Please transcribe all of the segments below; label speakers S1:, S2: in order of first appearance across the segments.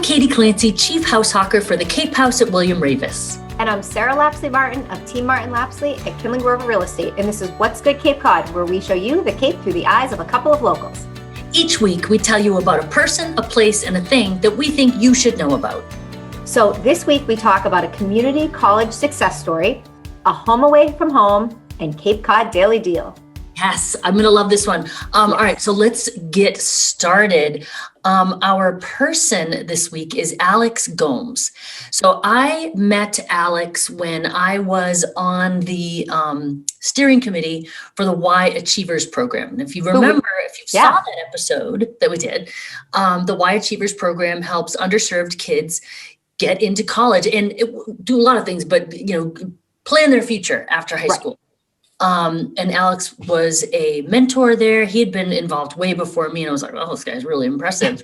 S1: I'm Katie Clancy, Chief House Hawker for the Cape House at William Ravis.
S2: And I'm Sarah Lapsley Martin of Team Martin Lapsley at Kinley Grove Real Estate. And this is What's Good Cape Cod, where we show you the Cape through the eyes of a couple of locals.
S1: Each week, we tell you about a person, a place, and a thing that we think you should know about.
S2: So this week, we talk about a community college success story, a home away from home, and Cape Cod Daily Deal.
S1: Yes, I'm going to love this one. All right, so let's get started. Our person this week is Alex Gomes. So I met Alex when I was on the steering committee for the Y Achievers program. And if you remember, if you saw that episode that we did, the Y Achievers program helps underserved kids get into college and do a lot of things, but plan their future after high school. And Alex was a mentor there. He had been involved way before me, and I was like, oh, this guy's really impressive.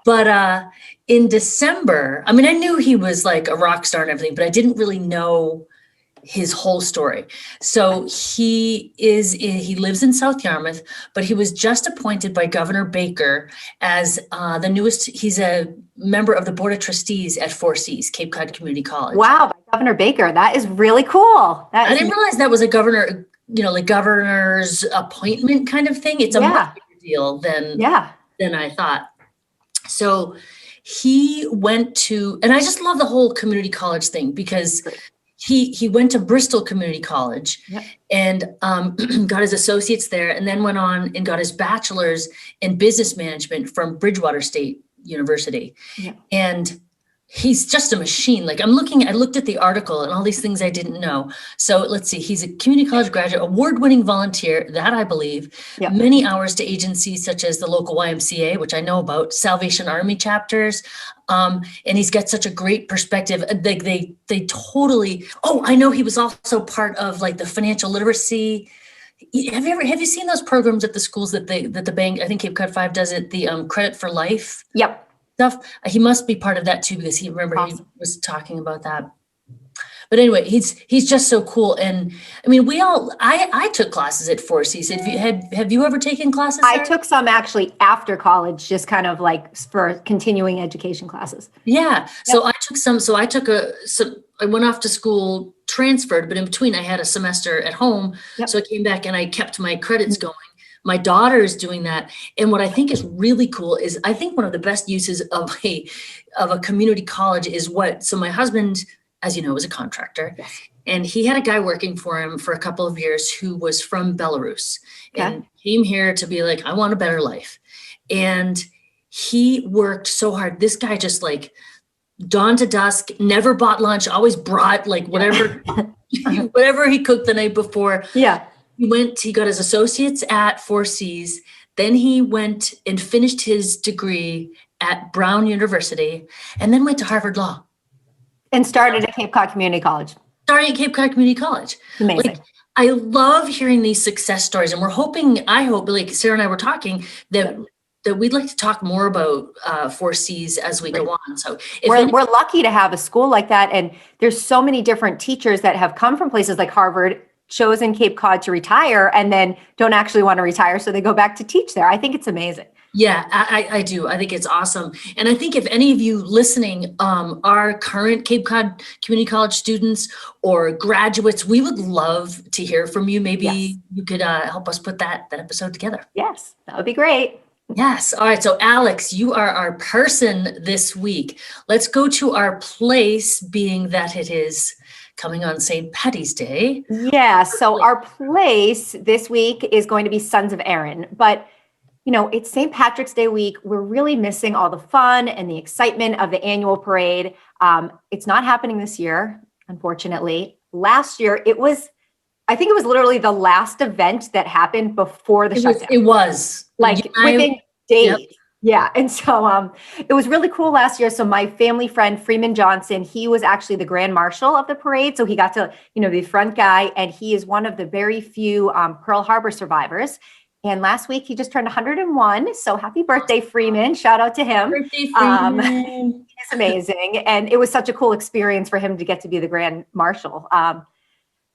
S1: But in December, I knew he was like a rock star and everything, but I didn't really know his whole story. So he lives in South Yarmouth, but he was just appointed by Governor Baker as the newest, he's a member of the Board of Trustees at 4Cs, Cape Cod Community College.
S2: Wow, by Governor Baker, that is really cool.
S1: I didn't realize that was a governor, like governor's appointment kind of thing. It's a much bigger deal than I thought. So he went to, and I just love the whole community college thing because he went to Bristol Community College and got his associates there, and then went on and got his bachelor's in business management from Bridgewater State University. And he's just a machine. Like I looked at the article and all these things I didn't know. So let's see, he's a community college graduate, award-winning volunteer, that I believe, many hours to agencies such as the local YMCA, which I know about, Salvation Army chapters. And he's got such a great perspective. They totally, I know he was also part of like the financial literacy. Have you seen those programs at the schools that the bank, I think Cape Cod 5 does it, the Credit for Life? Stuff. He must be part of that too, because he was talking about that. But anyway, he's just so cool. And I took classes at 4Cs. Have you ever taken classes there?
S2: I took some actually after college, just kind of like for continuing education classes.
S1: So I took some. So I went off to school, transferred, but in between I had a semester at home. So I came back and I kept my credits going. My daughter is doing that. And what I think is really cool is I think one of the best uses of a community college is so my husband, as you know, was a contractor, and he had a guy working for him for a couple of years who was from Belarus and came here to be like, I want a better life. And he worked so hard. This guy just like dawn to dusk, never bought lunch, always brought like whatever, whatever he cooked the night before. He got his associates at 4Cs. Then he went and finished his degree at Brown University and then went to Harvard Law.
S2: And started at Cape Cod Community College. Amazing.
S1: Like, I love hearing these success stories. And I hope, like Sarah and I were talking, that we'd like to talk more about 4Cs as we go on. So
S2: we're lucky to have a school like that. And there's so many different teachers that have come from places like Harvard, chosen Cape Cod to retire, and then don't actually want to retire. So they go back to teach there. I think it's amazing.
S1: Yeah, I do. I think it's awesome. And I think if any of you listening are current Cape Cod Community College students or graduates, we would love to hear from you. Maybe you could help us put that episode together.
S2: Yes, that would be great.
S1: Yes. All right. So Alex, you are our person this week. Let's go to our place, being that it is coming on St. Paddy's Day.
S2: Yeah. So our place this week is going to be Sons of Erin. But, it's St. Patrick's Day week. We're really missing all the fun and the excitement of the annual parade. It's not happening this year, unfortunately. Last year, I think it was literally the last event that happened before the shutdown.
S1: It was.
S2: Like within days. Yeah. And so it was really cool last year. So my family friend, Freeman Johnson, he was actually the grand marshal of the parade. So he got to, be the front guy. And he is one of the very few Pearl Harbor survivors. And last week he just turned 101. So happy birthday, Freeman. Shout out to him.
S1: Birthday, Freeman.
S2: He's amazing. And it was such a cool experience for him to get to be the grand marshal.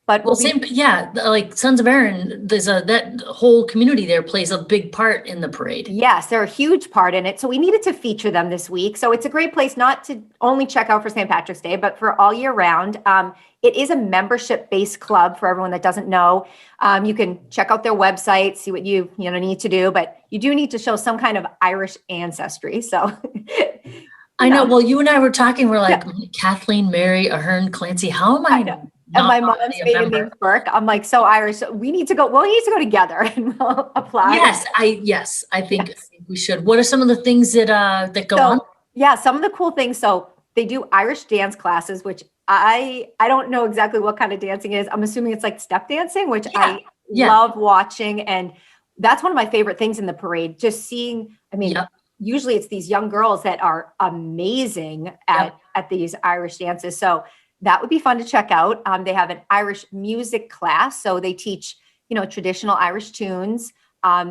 S2: But But
S1: Well, like Sons of Erin, that whole community there plays a big part in the parade.
S2: Yes, they're a huge part in it. So we needed to feature them this week. So it's a great place not to only check out for St. Patrick's Day, but for all year round. It is a membership-based club for everyone that doesn't know. You can check out their website, see what you need to do, but you do need to show some kind of Irish ancestry. So
S1: I know. Well, you and I were talking. We're like, Kathleen, Mary, Ahern, Clancy. How am I?
S2: And my mom's maiden name's Burke. I'm like, so Irish. We need to go. We'll need to go together and we'll apply.
S1: Yes, I think we should. What are some of the things that go on?
S2: Yeah, some of the cool things. So they do Irish dance classes, which I don't know exactly what kind of dancing it is. I'm assuming it's like step dancing, which I love watching. And that's one of my favorite things in the parade. Just seeing, usually it's these young girls that are amazing at these Irish dances. So that would be fun to check out. They have an Irish music class. So they teach, traditional Irish tunes.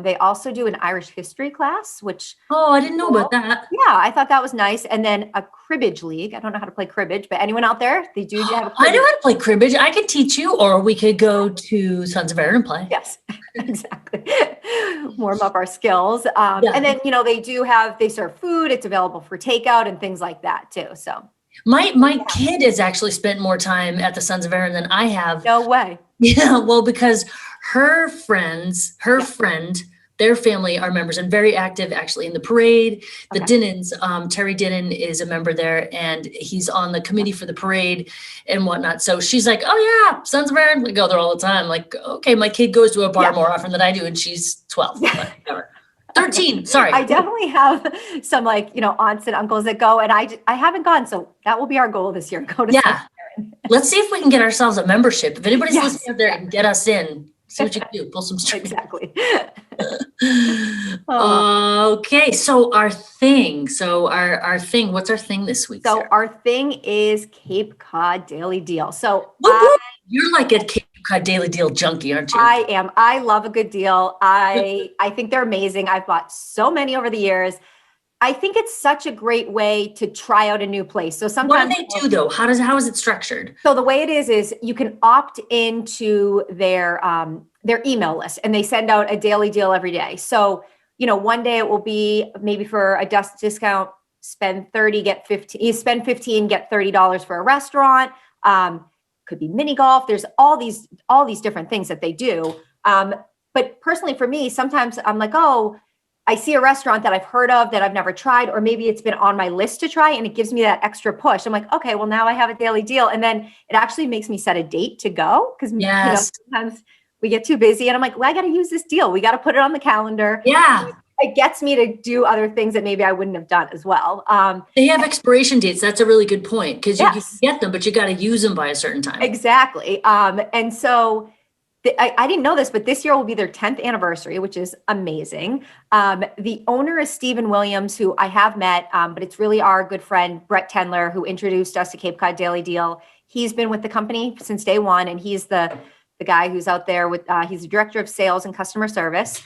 S2: They also do an Irish history class, which...
S1: Oh, I didn't know about that.
S2: Yeah, I thought that was nice. And then a cribbage league. I don't know how to play cribbage, but anyone out there, they do have a cribbage.
S1: I know how to play cribbage. I could teach you, or we could go to Sons of Erin and play.
S2: Yes, exactly. Warm up our skills. And then, they serve food. It's available for takeout and things like that too. So
S1: my kid has actually spent more time at the Sons of Erin than I have.
S2: No way.
S1: Yeah, well, because her friend, their family are members and very active actually in the parade. The Dinnans, Terry Dinnan is a member there and he's on the committee for the parade and whatnot. So she's like, oh yeah, Sons of Erin, we go there all the time. Like, okay, my kid goes to a bar more often than I do and she's 12, but whatever. 13, sorry.
S2: I definitely have some aunts and uncles that go and I haven't gone. So that will be our goal this year. Go to
S1: Let's see if we can get ourselves a membership. If anybody's listening out there and get us in, see what you can do. Pull some strings.
S2: Exactly.
S1: Okay. So our thing, what's our thing this week?
S2: So
S1: Sarah?
S2: Our thing is Cape Cod Daily Deal. So
S1: you're like a Cape Cod Daily Deal junkie, aren't you?
S2: I am. I love a good deal. I think they're amazing. I've bought so many over the years. I think it's such a great way to try out a new place. So sometimes
S1: what do they do though? How is it structured?
S2: So the way it is you can opt into their email list and they send out a daily deal every day. So, one day it will be maybe for a discount, spend 30, get 15, you spend 15, get $30 for a restaurant. Could be mini golf. There's all these different things that they do. But personally for me, sometimes I'm like, I see a restaurant that I've heard of that I've never tried, or maybe it's been on my list to try and it gives me that extra push. I'm like, okay, well now I have a daily deal. And then it actually makes me set a date to go because sometimes we get too busy and I'm like, well, I got to use this deal. We got to put it on the calendar.
S1: Yeah.
S2: It gets me to do other things that maybe I wouldn't have done as well.
S1: They have expiration dates. That's a really good point because you can get them, but you got to use them by a certain time.
S2: Exactly. And so I didn't know this, but this year will be their 10th anniversary, which is amazing. The owner is Stephen Williams, who I have met, but it's really our good friend, Brett Tendler, who introduced us to Cape Cod Daily Deal. He's been with the company since day one, and he's the guy who's out there with, he's the director of sales and customer service.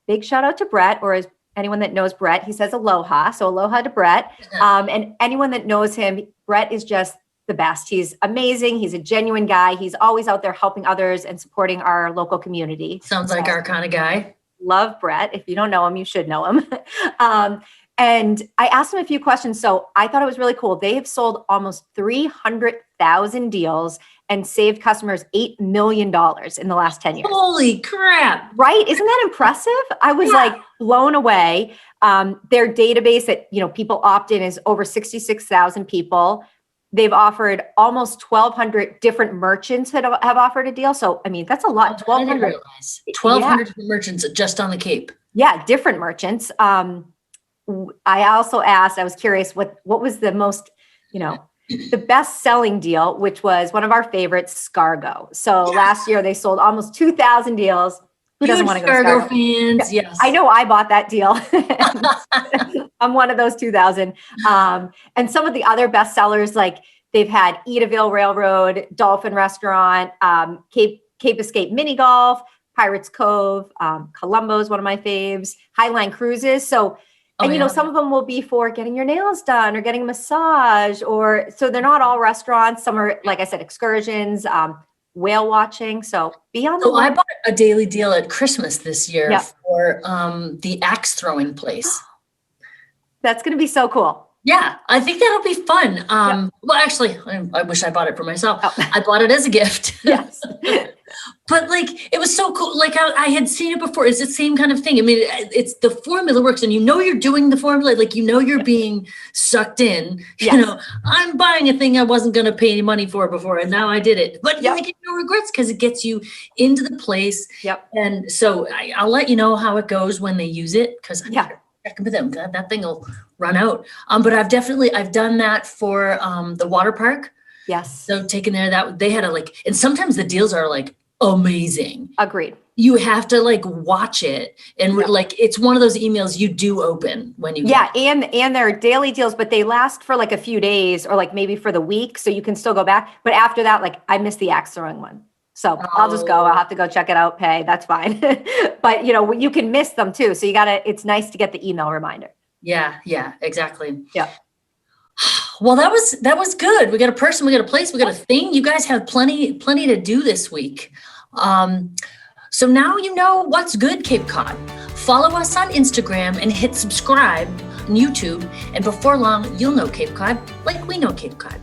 S2: Big shout out to Brett, or as anyone that knows Brett, he says aloha. So aloha to Brett. And anyone that knows him, Brett is just the best. He's amazing. He's a genuine guy. He's always out there helping others and supporting our local community.
S1: Sounds like our kind of guy.
S2: Love Brett. If you don't know him, you should know him. And I asked him a few questions. So I thought it was really cool. They have sold almost 300,000 deals and saved customers $8 million in the last 10 years.
S1: Holy crap.
S2: Right? Isn't that impressive? I was like blown away. Their database that, people opt in is over 66,000 people. They've offered almost 1,200 different merchants that have offered a deal. So, that's a lot. 1,200.
S1: 1,200 different merchants just on the Cape.
S2: Yeah, different merchants. I also asked, I was curious, what was the most, the best selling deal, which was one of our favorites, Scargo. So last year they sold almost 2,000 deals. Who doesn't want to go to Scargo?
S1: Fans, yes.
S2: I know I bought that deal. I'm one of those 2,000. And some of the other best sellers, like they've had Edaville Railroad, Dolphin Restaurant, Cape Escape Mini Golf, Pirates Cove, Columbo's one of my faves, Highline Cruises. So, some of them will be for getting your nails done or getting a massage, so they're not all restaurants. Some are, like I said, excursions. whale watching. So be on the
S1: So I bought a daily deal at Christmas this year for the axe throwing place.
S2: That's going to be so cool.
S1: Yeah, I think that'll be fun. Well, actually, I wish I bought it for myself. I bought it as a gift.
S2: Yes.
S1: But like, it was so cool. Like I had seen it before. It's the same kind of thing. I mean, it's the formula works and you're doing the formula, like, you're being sucked in, I'm buying a thing I wasn't going to pay any money for before. And now I did it, but I get no regrets because it gets you into the place. And so I'll let you know how it goes when they use it. Cause I'm checking with them. That thing will run out. But I've done that for the water park.
S2: Yes.
S1: So taking there, they had and sometimes the deals are like amazing.
S2: Agreed.
S1: You have to watch it and it's one of those emails you do open when you get it.
S2: And they're daily deals, but they last for a few days or maybe for the week, so you can still go back. But after that, I missed the axe throwing one. So I'll just go. I'll have to go check it out, pay. That's fine. But you can miss them too. So it's nice to get the email reminder. Yeah,
S1: exactly.
S2: Yeah.
S1: Well, that was good. We got a person, we got a place, we got a thing. You guys have plenty to do this week. So now you know what's good, Cape Cod. Follow us on Instagram and hit subscribe on YouTube. And before long, you'll know Cape Cod like we know Cape Cod.